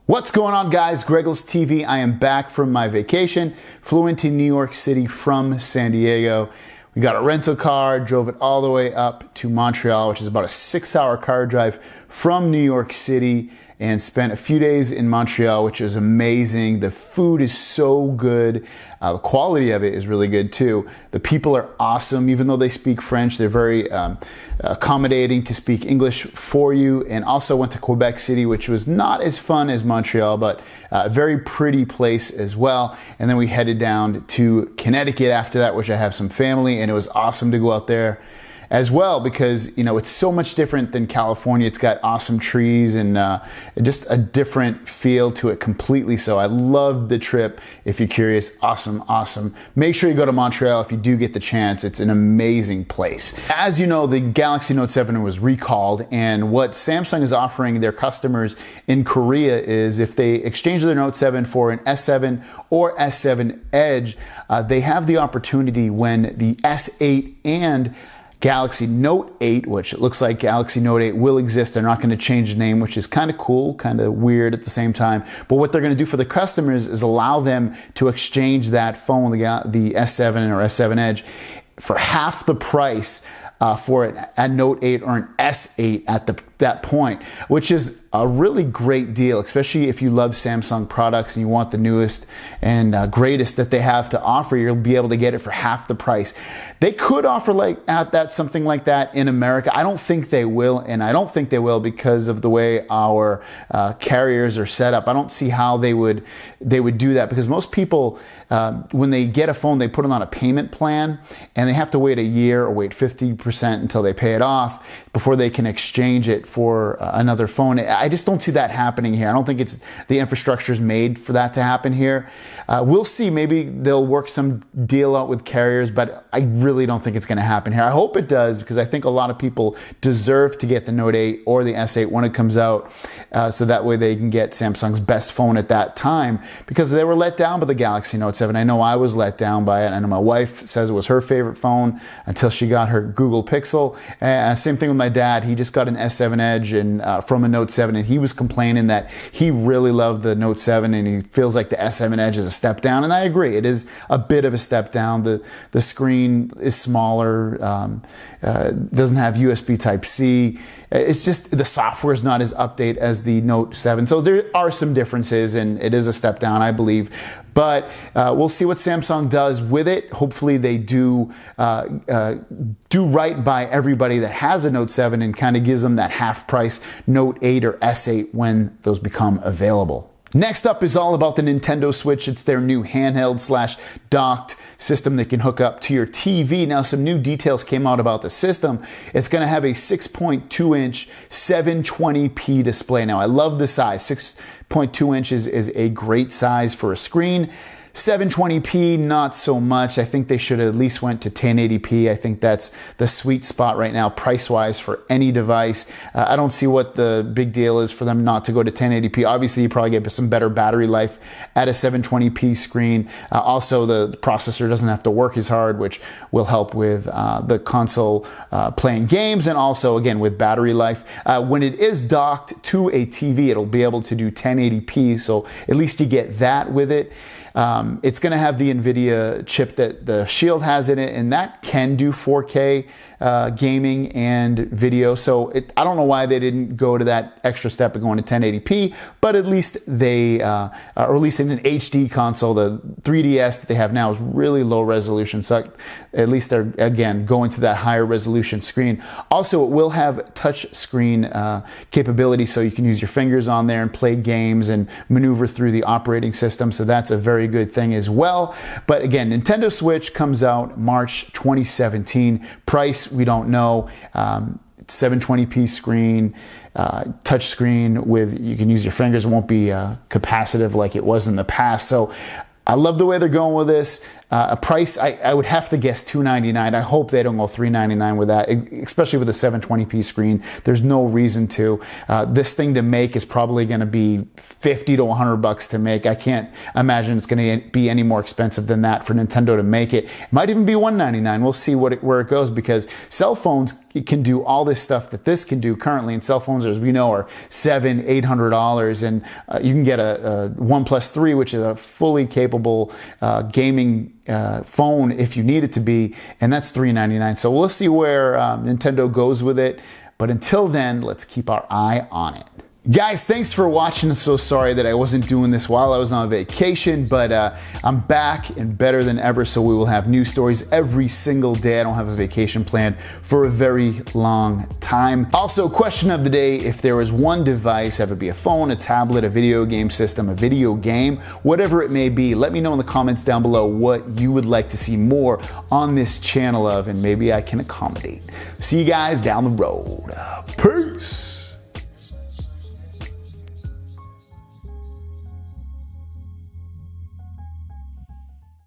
What's going on, guys? GregglesTV. I am back from my vacation. Flew into New York City from San Diego. We got a rental car, drove it all the way up to Montreal, which is about a 6-hour car drive from New York City, and spent a few days in Montreal, which is amazing. The food is so good. The quality of it is really good too. The people are awesome. Even though they speak French, they're very accommodating to speak English for you. And also went to Quebec City, which was not as fun as Montreal, but a very pretty place as well. And then we headed down to Connecticut after that, which I have some family, and it was awesome to go out there as well, because it's so much different than California. It's got awesome trees and just a different feel to it completely. So I loved the trip. If you're curious, awesome. Make sure you go to Montreal if you do get the chance. It's an amazing place. As you know, the Galaxy Note 7 was recalled, and what Samsung is offering their customers in Korea is if they exchange their Note 7 for an S7 or S7 Edge, they have the opportunity when the S8 and Galaxy Note 8, which it looks like Galaxy Note 8 will exist. They're not going to change the name, which is kind of cool, kind of weird at the same time. But what they're going to do for the customers is allow them to exchange that phone, the S7 or S7 Edge, for half the price for a Note 8 or an S8 at that point, which is a really great deal, especially if you love Samsung products and you want the newest and greatest that they have to offer. You'll be able to get it for half the price. They could offer something like that in America. I don't think they will, and I don't think they will because of the way our carriers are set up. I don't see how they would do that, because most people, when they get a phone, they put it on a payment plan, and they have to wait a year or wait 50% until they pay it off before they can exchange it for another phone. I just don't see that happening here. I don't think the infrastructure is made for that to happen here. We'll see. Maybe they'll work some deal out with carriers, but I really don't think it's going to happen here. I hope it does, because I think a lot of people deserve to get the Note 8 or the S8 when it comes out, so that way they can get Samsung's best phone at that time, because they were let down by the Galaxy Note 7. I know I was let down by it. I know my wife says it was her favorite phone until she got her Google Pixel. Same thing with my dad. He just got an S7 Edge and from a Note 7, and he was complaining that he really loved the Note 7 and he feels like the S7 Edge is a step down. And I agree, it is a bit of a step down. The screen is smaller, doesn't have USB Type-C. It's just the software is not as updated as the Note 7. So there are some differences, and it is a step down, I believe. But we'll see what Samsung does with it. Hopefully they do right by everybody that has a Note 7 and kind of gives them that half price Note 8 or S8 when those become available. Next up is all about the Nintendo Switch. It's their new handheld/docked system that can hook up to your TV. Now, some new details came out about the system. It's going to have a 6.2-inch 720p display. Now, I love the size. 6.2 inches is a great size for a screen. 720p, not so much. I think they should have at least went to 1080p. I think that's the sweet spot right now, price-wise, for any device. I don't see what the big deal is for them not to go to 1080p. Obviously, you probably get some better battery life at a 720p screen. Also, the processor doesn't have to work as hard, which will help with the console playing games, and also, again, with battery life. When it is docked to a TV, it'll be able to do 1080p, so at least you get that with it. It's going to have the NVIDIA chip that the Shield has in it, and that can do 4K gaming and video. So I don't know why they didn't go to that extra step of going to 1080p, but at least they are releasing an HD console. The 3DS that they have now is really low resolution, so at least they're, again, going to that higher resolution screen. Also, it will have touch screen capability, so you can use your fingers on there and play games and maneuver through the operating system, so that's a very good thing as well. But again, Nintendo Switch comes out March 2017. Price, we don't know. 720p screen, touch screen with, you can use your fingers. It won't be capacitive like it was in the past. So I love the way they're going with this. a price, I would have to guess $299. I hope they don't go $399 with that, especially with a 720p screen. There's no reason to. This thing to make is probably going to be $50 to $100 to make. I can't imagine it's going to be any more expensive than that for Nintendo to make it. It might even be $199. We'll see where it goes, because cell phones can do all this stuff that this can do currently, and cell phones, as we know, are $700, $800, and you can get a OnePlus 3, which is a fully capable gaming phone if you need it to be, and that's $399. So we'll see where Nintendo goes with it, but until then, let's keep our eye on it. Guys, thanks for watching. So sorry that I wasn't doing this while I was on vacation, but I'm back and better than ever, so we will have new stories every single day. I don't have a vacation planned for a very long time. Also, question of the day: if there was one device, have it be a phone, a tablet, a video game system, a video game, whatever it may be, let me know in the comments down below what you would like to see more on this channel of, and maybe I can accommodate. See you guys down the road. Peace.